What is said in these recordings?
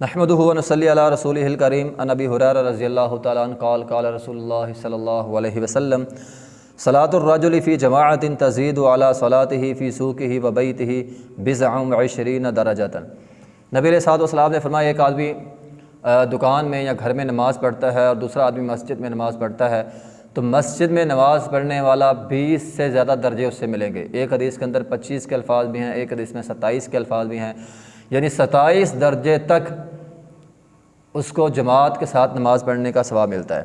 نحمدہ و نصلی علی رسولہ الکریم عن ابی ہریرہ رضی اللہ تعالی عنہ قال قال رسول اللہ صلی اللہ علیہ وسلم صلاۃ الرجل فی جماعۃ تزید علی صلاتہ فی سوقہ و بیتہ بضع وعشرین درجۃ۔ نبی علیہ الصلوۃ والسلام نے فرمایا ایک آدمی دکان میں یا گھر میں نماز پڑھتا ہے اور دوسرا آدمی مسجد میں نماز پڑھتا ہے تو مسجد میں نماز پڑھنے والا 20 سے زیادہ درجے اس سے ملیں گے۔ ایک حدیث کے اندر 25 کے الفاظ بھی ہیں، ایک حدیث میں 27 کے الفاظ بھی ہیں، یعنی 27 درجے تک اس کو جماعت کے ساتھ نماز پڑھنے کا ثواب ملتا ہے۔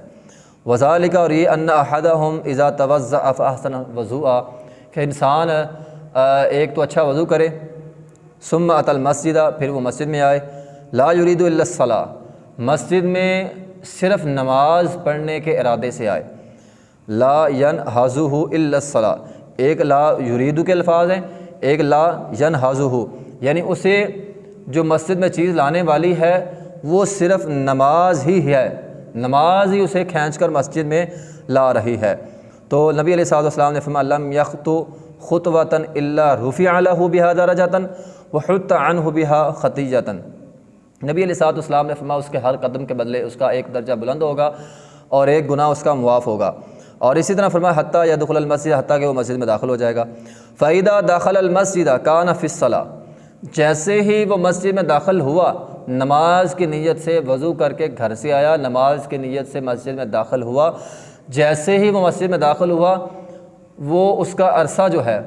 وذالک، اور یہ ان احدہم اذا توضأ فاحسن الوضوء، کہ انسان ایک تو اچھا وضو کرے، ثم اتى المسجد، پھر وہ مسجد میں آئے، لا یرید الا الصلاۃ، مسجد میں صرف نماز پڑھنے کے ارادے سے آئے، لا ینہضہ الا الصلاۃ، ایک لا یرید کے الفاظ ہیں، ایک لا ینہضہ، یعنی اسے جو مسجد میں چیز لانے والی ہے وہ صرف نماز ہی ہے، نماز ہی اسے کھینچ کر مسجد میں لا رہی ہے۔ تو نبی علیہ الصلوۃ والسلام نے فرمایا لم یخطو خطوۃ الا رفع لہ بہا درجۃ وحط عنہ بہا خطیۃ۔ نبی علیہ الصلوۃ والسلام نے فرمایا اس کے ہر قدم کے بدلے اس کا ایک درجہ بلند ہوگا اور ایک گناہ اس کا معاف ہوگا۔ اور اسی طرح فرمایا حتیٰ یدخل المسجد، حتیٰ کہ وہ مسجد میں داخل ہو جائے گا۔ فَإِذَا دَخَلَ الْمَسْجِدَ كَانَ فِي الصَّلَاةِ، جیسے ہی وہ مسجد میں داخل ہوا، نماز کی نیت سے وضو کر کے گھر سے آیا، نماز کی نیت سے مسجد میں داخل ہوا، جیسے ہی وہ مسجد میں داخل ہوا وہ اس کا عرصہ جو ہے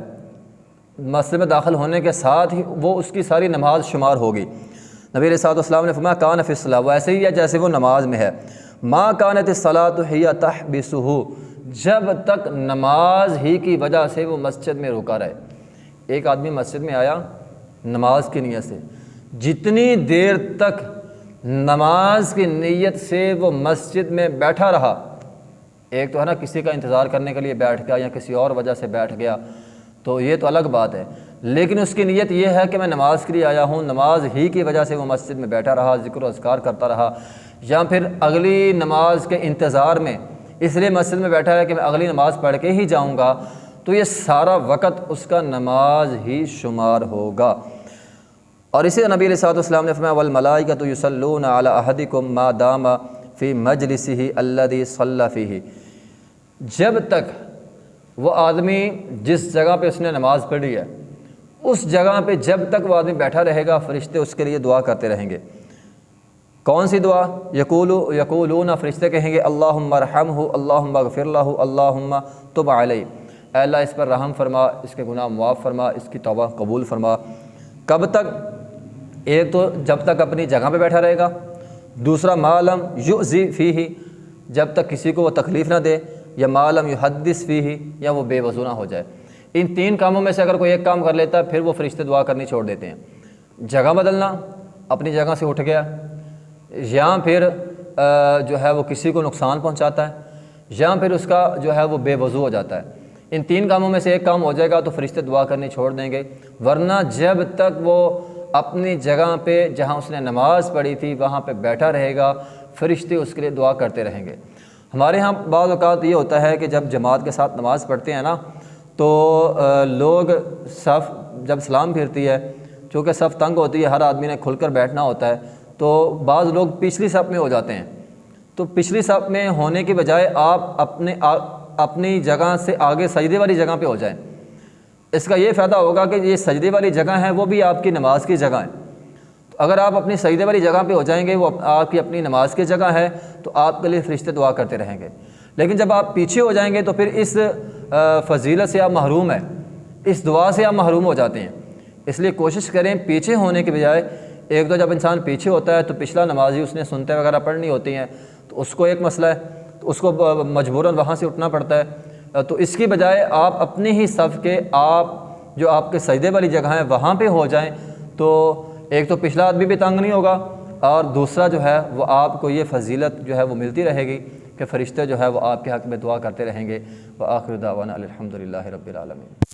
مسجد میں داخل ہونے کے ساتھ ہی وہ اس کی ساری نماز شمار ہوگی۔ نبی علیہ الصلوۃ والسلام نے فرمایا کان فی الصلاۃ، وہ ایسے ہی ہے جیسے وہ نماز میں ہے۔ ما کانت الصلاۃ ہی تحبسہ، جب تک نماز ہی کی وجہ سے وہ مسجد میں رکا رہے۔ ایک آدمی مسجد میں آیا نماز کی نیت سے، جتنی دیر تک نماز کی نیت سے وہ مسجد میں بیٹھا رہا، ایک تو ہے نا کسی کا انتظار کرنے کے لیے بیٹھ گیا یا کسی اور وجہ سے بیٹھ گیا تو یہ تو الگ بات ہے، لیکن اس کی نیت یہ ہے کہ میں نماز کے لیے آیا ہوں، نماز ہی کی وجہ سے وہ مسجد میں بیٹھا رہا، ذکر و اذکار کرتا رہا، یا پھر اگلی نماز کے انتظار میں اس لیے مسجد میں بیٹھا ہے کہ میں اگلی نماز پڑھ کے ہی جاؤں گا، تو یہ سارا وقت اس کا نماز ہی شمار ہوگا۔ اور اسی نبی علیہ الصلوۃ والسلام نے فرمایا والملائکۃ یصلون علی احدکم ما دام فی مجلسہ الذی صلی فیہ، جب تک وہ آدمی جس جگہ پہ اس نے نماز پڑھی ہے اس جگہ پہ جب تک وہ آدمی بیٹھا رہے گا فرشتے اس کے لیے دعا کرتے رہیں گے۔ کون سی دعا؟ یقولون، فرشتے کہیں گے اللہم ارحمہ، اللہم اغفر لہ، اللہم تب علیہ، اے اللہ اس پر رحم فرما، اس کے گناہ معاف فرما، اس کی توبہ قبول فرما۔ کب تک؟ ایک تو جب تک اپنی جگہ پہ بیٹھا رہے گا، دوسرا ما لم یؤذی فیہ، جب تک کسی کو وہ تکلیف نہ دے، یا ما لم یحدث فیہ، یا وہ بے وضو نہ ہو جائے۔ ان تین کاموں میں سے اگر کوئی ایک کام کر لیتا ہے پھر وہ فرشتے دعا کرنی چھوڑ دیتے ہیں۔ جگہ بدلنا، اپنی جگہ سے اٹھ گیا، یا پھر جو ہے وہ کسی کو نقصان پہنچاتا ہے، یا پھر اس کا جو ہے وہ بے وضو ہو جاتا ہے، ان تین کاموں میں سے ایک کام ہو جائے گا تو فرشتے دعا کرنی چھوڑ دیں گے، ورنہ جب تک وہ اپنی جگہ پہ جہاں اس نے نماز پڑھی تھی وہاں پہ بیٹھا رہے گا فرشتے اس کے لیے دعا کرتے رہیں گے۔ ہمارے ہاں بعض اوقات یہ ہوتا ہے کہ جب جماعت کے ساتھ نماز پڑھتے ہیں نا تو لوگ صف جب سلام پھرتی ہے، چونکہ صف تنگ ہوتی ہے، ہر آدمی نے کھل کر بیٹھنا ہوتا ہے، تو بعض لوگ پچھلی صف میں ہو جاتے ہیں، تو پچھلی صف میں ہونے کی بجائے آپ اپنی جگہ سے آگے سجدے والی جگہ پہ ہو جائیں۔ اس کا یہ فائدہ ہوگا کہ یہ سجدے والی جگہ ہے وہ بھی آپ کی نماز کی جگہ ہے، تو اگر آپ اپنی سجدے والی جگہ پہ ہو جائیں گے، وہ آپ کی اپنی نماز کی جگہ ہے، تو آپ کے لیے فرشتے دعا کرتے رہیں گے۔ لیکن جب آپ پیچھے ہو جائیں گے تو پھر اس فضیلت سے آپ محروم ہیں، اس دعا سے آپ محروم ہو جاتے ہیں۔ اس لیے کوشش کریں پیچھے ہونے کے بجائے، ایک تو جب انسان پیچھے ہوتا ہے تو پچھلا نمازی اس نے سنتے وغیرہ پڑھنی ہوتی ہیں تو اس کو ایک مسئلہ ہے، تو اس کو مجبوراً وہاں سے اٹھنا پڑتا ہے، تو اس کی بجائے آپ اپنی ہی صف کے جو آپ کے سجدے والی جگہ ہیں وہاں پہ ہو جائیں، تو ایک تو پچھلا آدمی بھی تنگ نہیں ہوگا، اور دوسرا جو ہے وہ آپ کو یہ فضیلت جو ہے وہ ملتی رہے گی کہ فرشتے جو ہے وہ آپ کے حق میں دعا کرتے رہیں گے۔ وآخر دعوانا الحمد للہ رب العالمین۔